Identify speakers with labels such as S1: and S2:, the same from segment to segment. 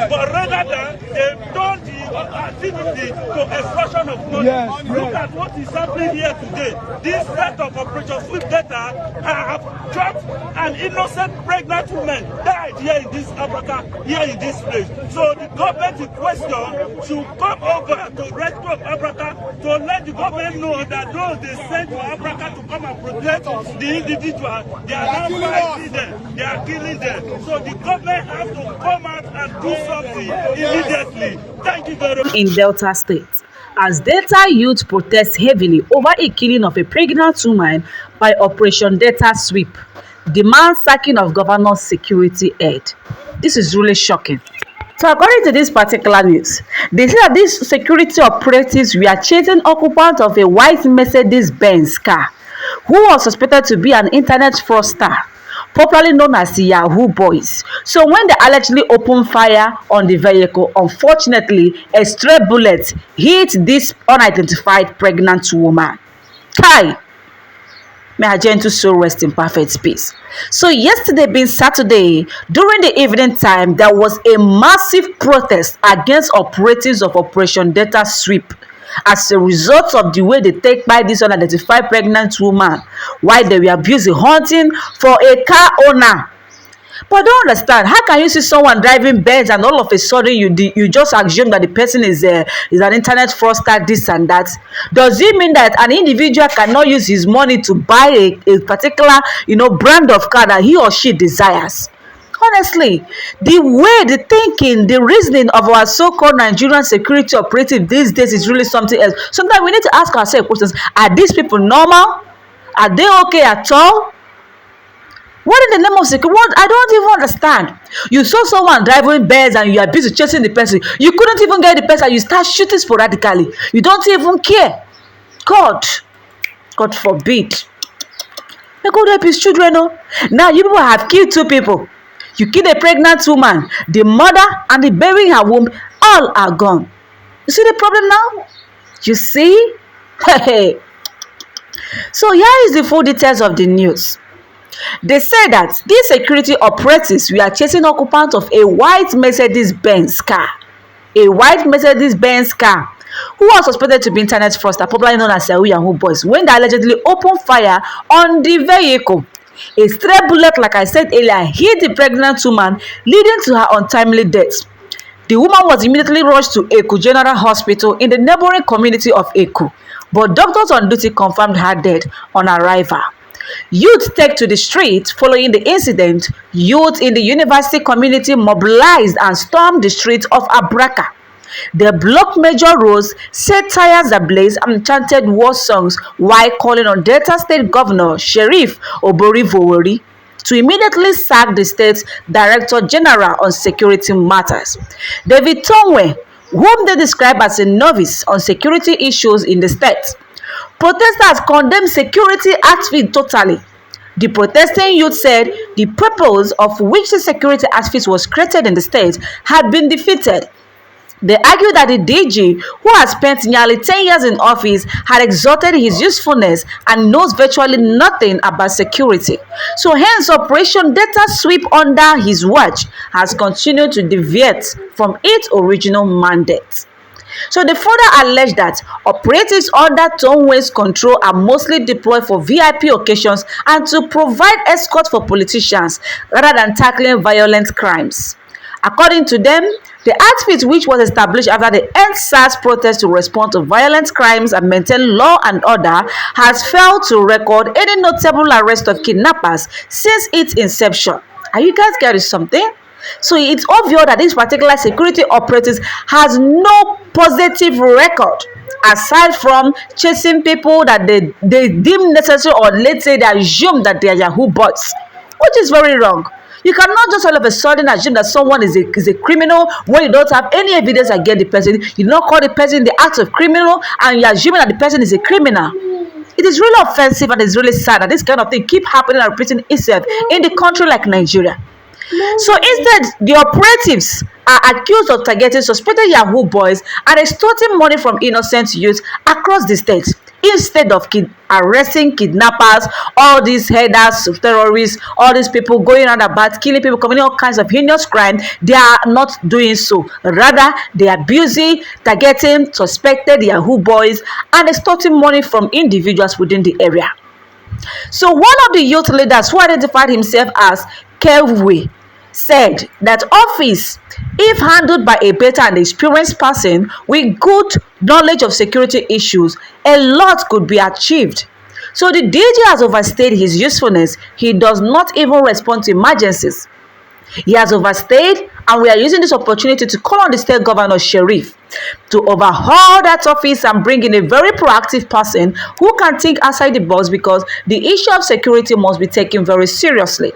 S1: but rather than they turn the activity to extortion of money. Yes. Look at what is happening here today. This set of Operation Sweep data have dropped an innocent pregnant woman died here in this Africa, here in this place. So the government in question should come over to rescue of Africa to let the government know that those they sent to Africa to come and protect the individual, they are not fighting them, they are killing them. So the government has to come out and do something immediately. Thank you very much.
S2: In Delta State, as Delta youth protest heavily over a killing of a pregnant woman by Operation Delta Sweep, demand sacking of governor's security aide. This is really shocking. So according to this particular news, they say that these security operatives were chasing occupants of a white Mercedes-Benz car who was suspected to be an internet fraudster, popularly known as the Yahoo boys. So when they allegedly opened fire on the vehicle, unfortunately, a stray bullet hit this unidentified pregnant woman. Kai! May her gentle soul rest in perfect peace. So yesterday being Saturday, during the evening time, there was a massive protest against operatives of Operation Delta Sweep as a result of the way they take by this unidentified pregnant woman while they were busy hunting for a car owner. But I don't understand, how can you see someone driving Benz and all of a sudden you just assume that the person is an internet fraudster, this and that? Does it mean that an individual cannot use his money to buy a particular brand of car that he or she desires? Honestly, the way, the thinking, the reasoning of our so-called Nigerian security operative these days is really something else. Sometimes we need to ask ourselves questions. Are these people normal? Are they okay at all? What in the name of security? What? I don't even understand. You saw someone driving Benz and you are busy chasing the person. You couldn't even get the person. You start shooting sporadically. You don't even care. God forbid. May God help his children. No? Now you people have killed 2 people. You killed a pregnant woman. The mother and the baby in her womb, all are gone. You see the problem now? You see? Hey. So here is the full details of the news. They say that these security operatives were chasing occupants of a white Mercedes-Benz car. A white Mercedes-Benz car who was suspected to be internet fraudster, popularly known as Yahoo boys, when they allegedly opened fire on the vehicle. A stray bullet, like I said earlier, hit the pregnant woman, leading to her untimely death. The woman was immediately rushed to Eku General Hospital in the neighboring community of Eku, but doctors on duty confirmed her death on arrival. Youth take to the streets following the incident. Youth in the university community mobilized and stormed the streets of Abraka. They blocked major roads, set tires ablaze, and chanted war songs while calling on Delta State Governor Sheriff Obori to immediately sack the state's Director General on Security Matters. David Tongwe, whom they describe as a novice on security issues in the state. Protesters condemned security outfit totally. The protesting youth said the purpose of which the security outfit was created in the state had been defeated. They argued that the DG, who has spent nearly 10 years in office, had exalted his usefulness and knows virtually nothing about security. So hence, Operation Delta Sweep under his watch has continued to deviate from its original mandate. So they further allege that operatives under Tongwe's control are mostly deployed for VIP occasions and to provide escort for politicians rather than tackling violent crimes. According to them, the outfit, which was established after the EndSARS protest to respond to violent crimes and maintain law and order, has failed to record any notable arrest of kidnappers since its inception. Are you guys getting something? So it's obvious that this particular security operatives has no positive record aside from chasing people that they deem necessary, or let's say they assume that they are Yahoo bots, which is very wrong. You cannot just all of a sudden assume that someone is a criminal when you don't have any evidence against the person. You don't call the person the act of criminal and you're assuming that the person is a criminal. It is really offensive and it's really sad that this kind of thing keep happening and repeating itself in the country like Nigeria. So instead, the operatives are accused of targeting suspected Yahoo boys and extorting money from innocent youth across the state. instead of arresting kidnappers, all these headers of terrorists, all these people going around about killing people, committing all kinds of heinous crime. They are not doing so. Rather, they are busy targeting suspected Yahoo boys and extorting money from individuals within the area. So one of the youth leaders who identified himself as Kevwe said that office, if handled by a better and experienced person with good knowledge of security issues, a lot could be achieved. So the DG has overstayed his usefulness. He does not even respond to emergencies. He has overstayed, and we are using this opportunity to call on the state governor Sheriff to overhaul that office and bring in a very proactive person who can think outside the box, because the issue of security must be taken very seriously.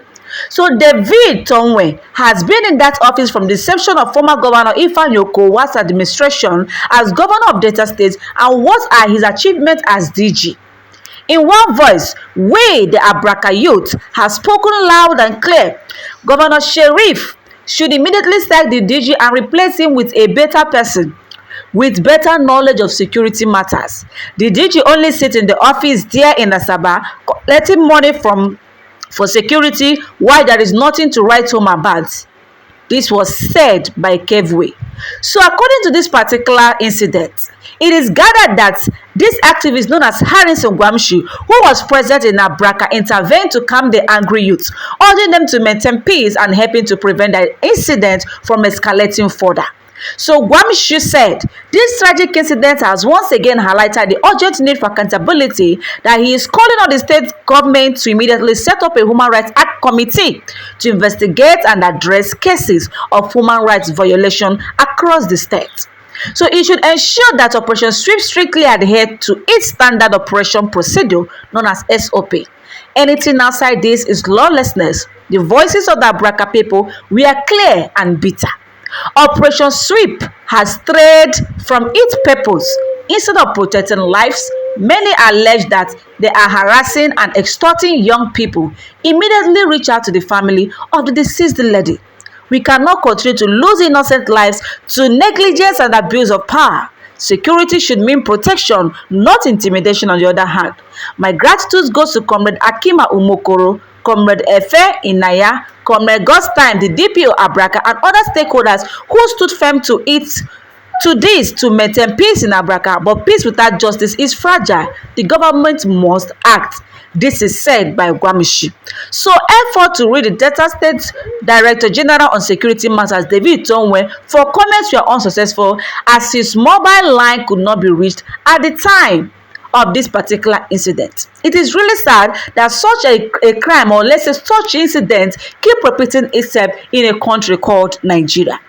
S2: So David Tonwe has been in that office from the inception of former Governor Ifeanyi Okowa's administration as governor of Delta State, and what are his achievements as DG? In one voice, we, the Abraka youth, have spoken loud and clear. Governor Sheriff should immediately sack the DG and replace him with a better person with better knowledge of security matters. The DG only sits in the office there in Asaba collecting money for security while there is nothing to write home about. This was said by Kevwe. So according to this particular incident, it is gathered that this activist known as Harrison Gwamshi, who was present in Abraka, intervened to calm the angry youth, urging them to maintain peace and helping to prevent the incident from escalating further. So Gwamshi said, this tragic incident has once again highlighted the urgent need for accountability, that he is calling on the state government to immediately set up a Human Rights Act committee to investigate and address cases of human rights violation across the state. So it should ensure that Operation Sweep strictly adhere to its standard operation procedure known as SOP. Anything outside this is lawlessness. The voices of the Abraka people were clear and bitter. Operation Sweep has strayed from its purpose. Instead of protecting lives, many allege that they are harassing and extorting young people. Immediately reach out to the family of the deceased lady. We cannot continue to lose innocent lives to negligence and abuse of power. Security should mean protection, not intimidation on the other hand. My gratitude goes to Comrade Akima Umokoro, Comrade Efe Inaya, Comrade Gostime, the DPO Abraka, and other stakeholders who stood firm to maintain peace in Abraka. But peace without justice is fragile. The government must act. This is said by Gwamshi. So effort to read the Delta State Director General on Security Matters, David Tonwe, for comments were unsuccessful as his mobile line could not be reached at the time of this particular incident. It is really sad that such a crime, or let's say such incident, keep repeating itself in a country called Nigeria.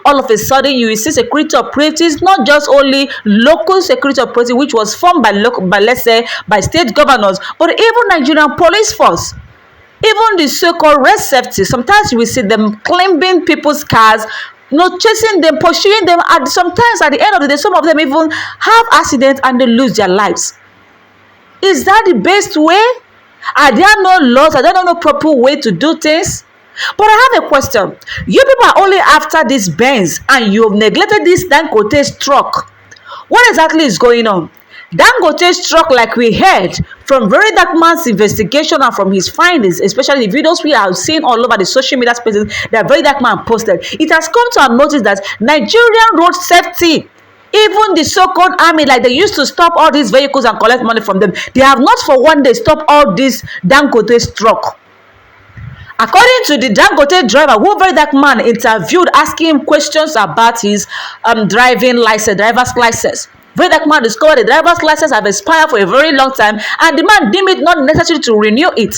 S2: All of a sudden, you will see security operatives, not just only local security operatives, which was formed by state governors, but even Nigerian police force. Even the so-called road safety, sometimes you will see them climbing people's cars, chasing them, pursuing them. Sometimes at the end of the day, some of them even have accidents and they lose their lives. Is that the best way? Are there no laws? Are there no proper way to do things? But I have a question. You people are only after this Benz and you have neglected this Dangote's truck. What exactly is going on? Dangote's truck, like we heard from Very Dark Man's investigation and from his findings, especially the videos we have seen all over the social media spaces that Very Dark Man posted, it has come to our notice that Nigerian road safety, even the so-called army, like they used to stop all these vehicles and collect money from them, they have not for one day stopped all this Dangote's truck. According to the Dangote driver, who Very Dark Man interviewed, asking him questions about his driver's license. Very Dark Man discovered the driver's license have expired for a very long time, and the man deemed it not necessary to renew it.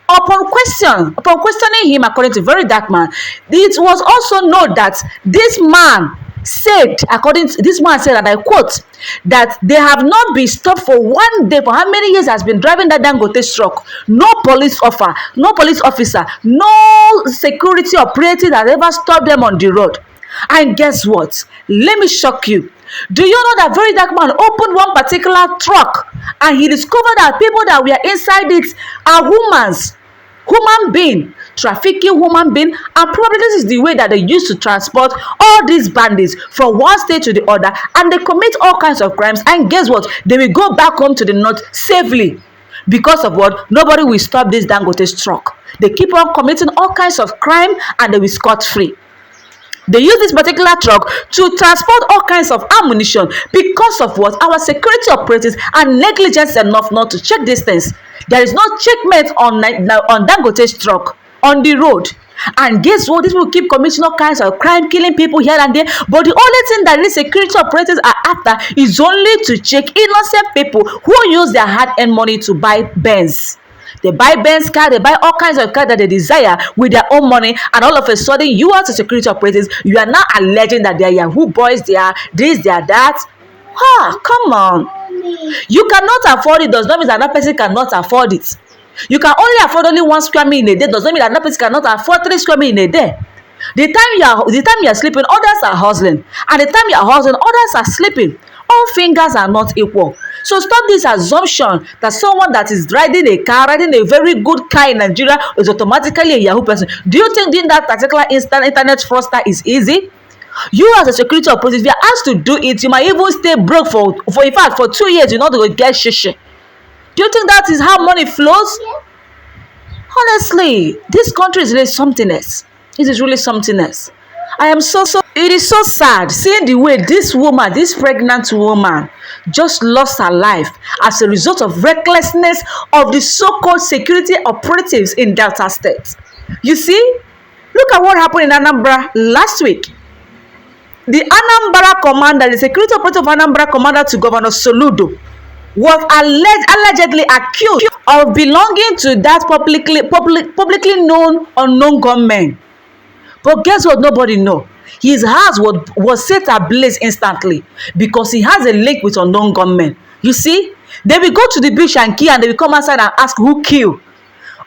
S2: Upon questioning him, according to Very Dark Man, it was also known that this man said, and I quote, that they have not been stopped for one day. For how many years has been driving that Dangote truck? No police officer, no security operative has ever stopped them on the road. And guess what? Let me shock you. Do you know that Very Dark Man opened one particular truck and he discovered that people that were inside it are human beings. trafficking human being, and probably this is the way that they use to transport all these bandits from one state to the other, and they commit all kinds of crimes, and guess what, they will go back home to the north safely. Because of what? Nobody will stop this Dangote truck. They keep on committing all kinds of crime and they will scot free. They use this particular truck to transport all kinds of ammunition. Because of what? Our security operatives are negligent enough not to check these things. There is no checkmate on Dangote's truck on the road. And guess what? These people keep committing all kinds of crime, killing people here and there. But the only thing that these security operators are after is only to check innocent people who use their hard-earned money to buy Benz. They buy Benz car, they buy all kinds of cars that they desire with their own money, and all of a sudden, you as a security operators, you are now alleging that they are Yahoo boys, they are this, they are that. Come on. You cannot afford it does not mean that that person cannot afford it. You can only afford only 1 square meal in a day does not mean that that person cannot afford 3 square meal in a day. The time you are sleeping, others are hustling, and the time you are hustling, others are sleeping. All fingers are not equal. So stop this assumption that someone that is riding a very good car in Nigeria is automatically a Yahoo person. Do you think doing that particular internet fraudster is easy? You as a security operative, if you are asked to do it, you might even stay broke for in fact for 2 years. You're not going to get shishi. Do you think that is how money flows? Honestly, this country is really something else. It is really something else. It is so sad seeing the way this woman, this pregnant woman, just lost her life as a result of recklessness of the so-called security operatives in Delta State. You see, look at what happened in Anambra last week. The Anambra commander, the security operative of Anambra commander to Governor Soludo, was allegedly accused of belonging to that publicly known unknown gunman. But guess what? Nobody know. His house was set ablaze instantly because he has a link with unknown gunmen. You see, they will go to the beach and kill, and they will come outside and ask who killed.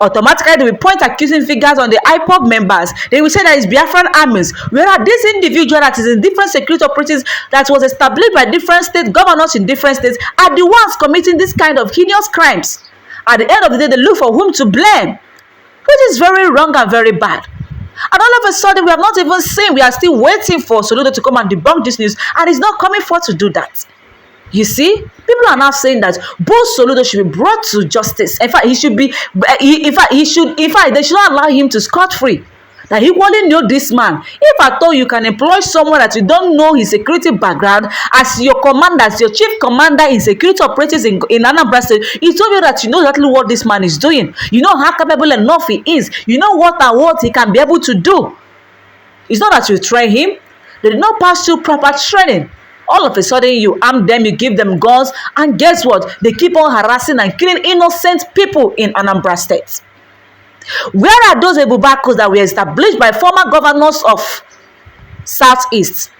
S2: Automatically, they will point accusing fingers on the IPOB members. They will say that it's Biafran armies. Whereas this individual that is in different security operatives that was established by different state governors in different states are the ones committing this kind of heinous crimes. At the end of the day, they look for whom to blame, which is very wrong and very bad. And all of a sudden, we have not even seen, we are still waiting for Soludo to come and debunk this news, and he's not coming forth to do that. You see, people are now saying that both Soludo should be brought to justice. In fact, they should not allow him to scot free. That he only know this man. If at all you can employ someone that you don't know his security background as your commander, as your chief commander in security operatives in Anambra State, he told you that you know exactly what this man is doing. You know how capable enough he is. You know what he can be able to do. It's not that you train him. They did not pass through proper training. All of a sudden, you arm them, you give them guns, and guess what? They keep on harassing and killing innocent people in Anambra State. Where are those Ebubakos that were established by former governors of Southeast?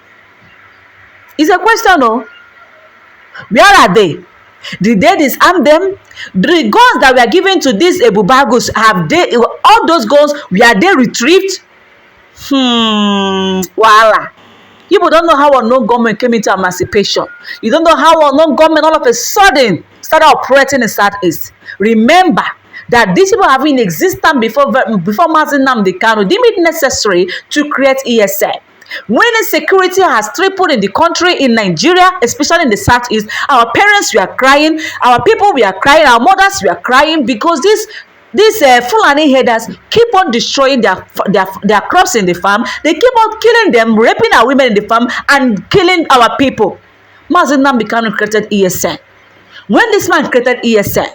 S2: It's a question, no? Where are they? Did they disarm them? The guns that were given to these Ebubakos, all those guns, were they retrieved? Voila. You don't know how unknown government came into emancipation. You don't know how unknown government all of a sudden started operating in Southeast. Remember that these people have been in existence before Mazi Nnamdi Kanu deemed it necessary to create ESN. When insecurity has tripled in the country, in Nigeria, especially in the Southeast, our parents were crying, our people were crying, our mothers were crying because these Fulani headers keep on destroying their crops in the farm. They keep on killing them, raping our women in the farm, and killing our people. Mazi Nnamdi Kanu created ESN. When this man created ESN,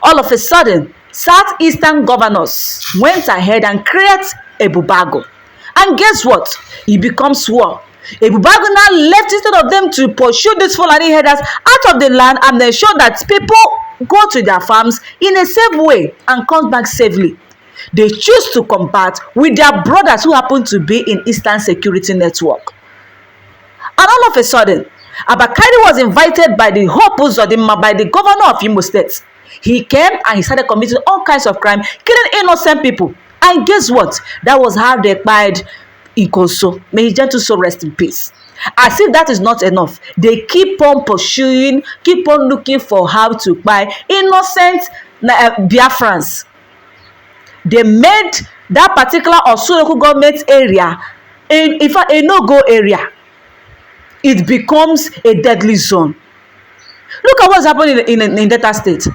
S2: all of a sudden, Southeastern governors went ahead and created Ebubago. And guess what? It becomes war. Ebubago now left instead of them to pursue these Fulani headers out of the land and ensure that people go to their farms in a safe way and come back safely. They choose to combat with their brothers who happen to be in Eastern Security Network. And all of a sudden, Abakari was invited by the Hope Uzodinma, by the governor of Imo State. He came and he started committing all kinds of crime, killing innocent people. And guess what? That was how they acquired Ikoso. May his gentle soul rest in peace. As if that is not enough, they keep on pursuing, keep on looking for how to buy innocent Biafrans. They made that particular Osun local government area, in fact a no-go area, it becomes a deadly zone. Look at what's happening in Delta State.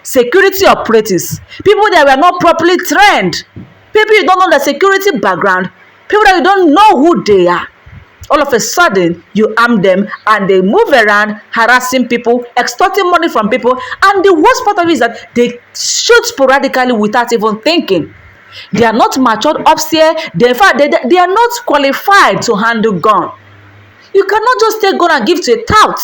S2: Security operatives, people that were not properly trained, people you don't know the security background, people that you don't know who they are. All of a sudden, you arm them and they move around harassing people, extorting money from people. And the worst part of it is that they shoot sporadically without even thinking. They are not matured upstairs. In fact, they are not qualified to handle gun. You cannot just take gun and give to a tout.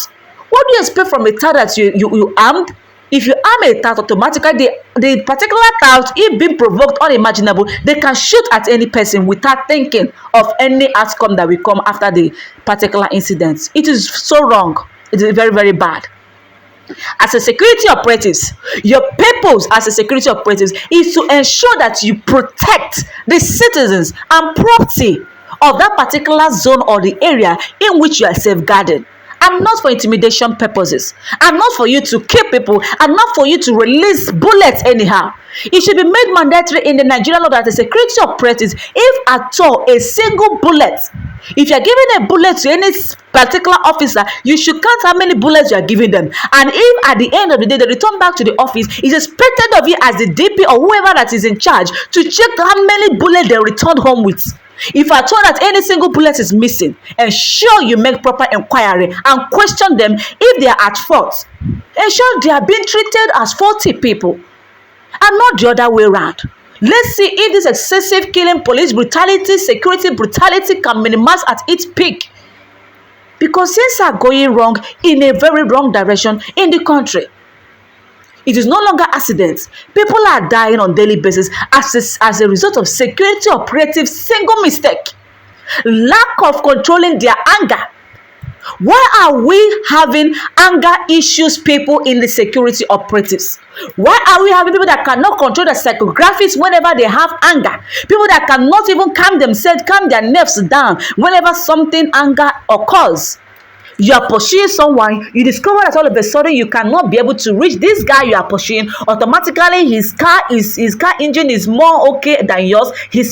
S2: What do you expect from a tout that you armed? If you arm a tout, automatically the particular tout, if being provoked unimaginable, they can shoot at any person without thinking of any outcome that will come after the particular incident. It is so wrong. It is very, very bad. As a security operatives, your purpose as a security operatives is to ensure that you protect the citizens and property of that particular zone or the area in which you are safeguarding, and not for intimidation purposes, and not for you to kill people, and not for you to release bullets anyhow. It should be made mandatory in the Nigerian law that the security operatives, if at all a single bullet, if you are giving a bullet to any particular officer, you should count how many bullets you are giving them. And if at the end of the day they return back to the office, it is expected of you as the DP or whoever that is in charge to check how many bullets they returned home with. If I told that any single bullet is missing, ensure you make proper inquiry and question them if they are at fault. Ensure they are being treated as faulty people and not the other way around. Let's see if this excessive killing, police brutality, security brutality can minimize at its peak. Because things are going wrong in a very wrong direction in the country. It is no longer accidents. People are dying on a daily basis as a result of security operatives' single mistake. Lack of controlling their anger. Why are we having anger issues, people in the security operatives? Why are we having people that cannot control the psychographics whenever they have anger? People that cannot even calm themselves, calm their nerves down whenever something anger occurs. You are pursuing someone, you discover that all of a sudden you cannot be able to reach this guy you are pursuing. Automatically his car engine is more okay than yours. His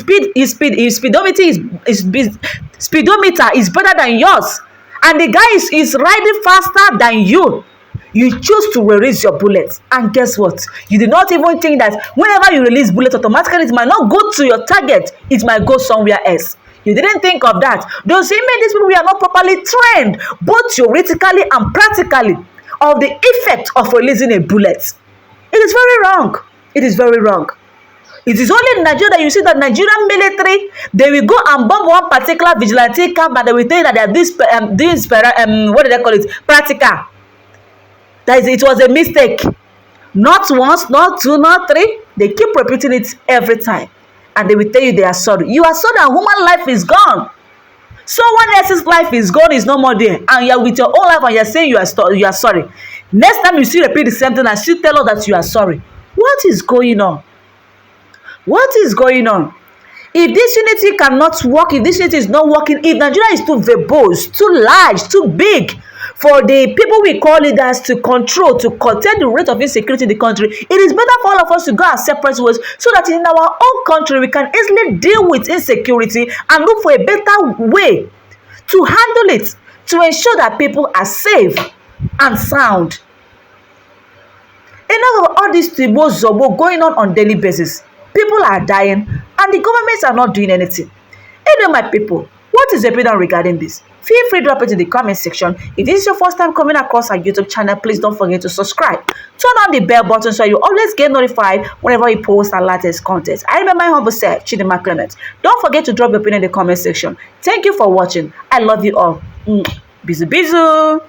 S2: speedometer is better than yours, and the guy is riding faster than you. You choose to release your bullets, and guess what? You did not even think that whenever you release bullets, automatically it might not go to your target, it might go somewhere else. You didn't think of that. Those mean these people are not properly trained, both theoretically and practically, of the effect of releasing a bullet. It is very wrong. It is very wrong. It is only in Nigeria that you see that Nigerian military, they will go and bomb one particular vigilante camp and they will tell you that they are what do they call it? Practical. That is, it was a mistake. Not once, not two, not three. They keep repeating it every time. And they will tell you they are sorry. You are sorry and human life is gone. Someone else's life is gone, is no more there. And you are with your own life and you are saying you are sorry. Next time you still repeat the same thing and still tell us that you are sorry. What is going on? What is going on? If this unity cannot work, if this unity is not working, if Nigeria is too verbose, too large, too big, for the people we call leaders to control, to contain the rate of insecurity in the country, it is better for all of us to go our separate ways so that in our own country we can easily deal with insecurity and look for a better way to handle it, to ensure that people are safe and sound. Enough of all this tibo zobo going on daily basis. People are dying and the governments are not doing anything. Anyway, my people, what is your opinion regarding this? Feel free to drop it in the comment section. If this is your first time coming across our YouTube channel, please don't forget to subscribe. Turn on the bell button so you always get notified whenever we post our latest content. I remember my humble self, Chidima Clement. Don't forget to drop your opinion in the comment section. Thank you for watching. I love you all. Bizu bizu.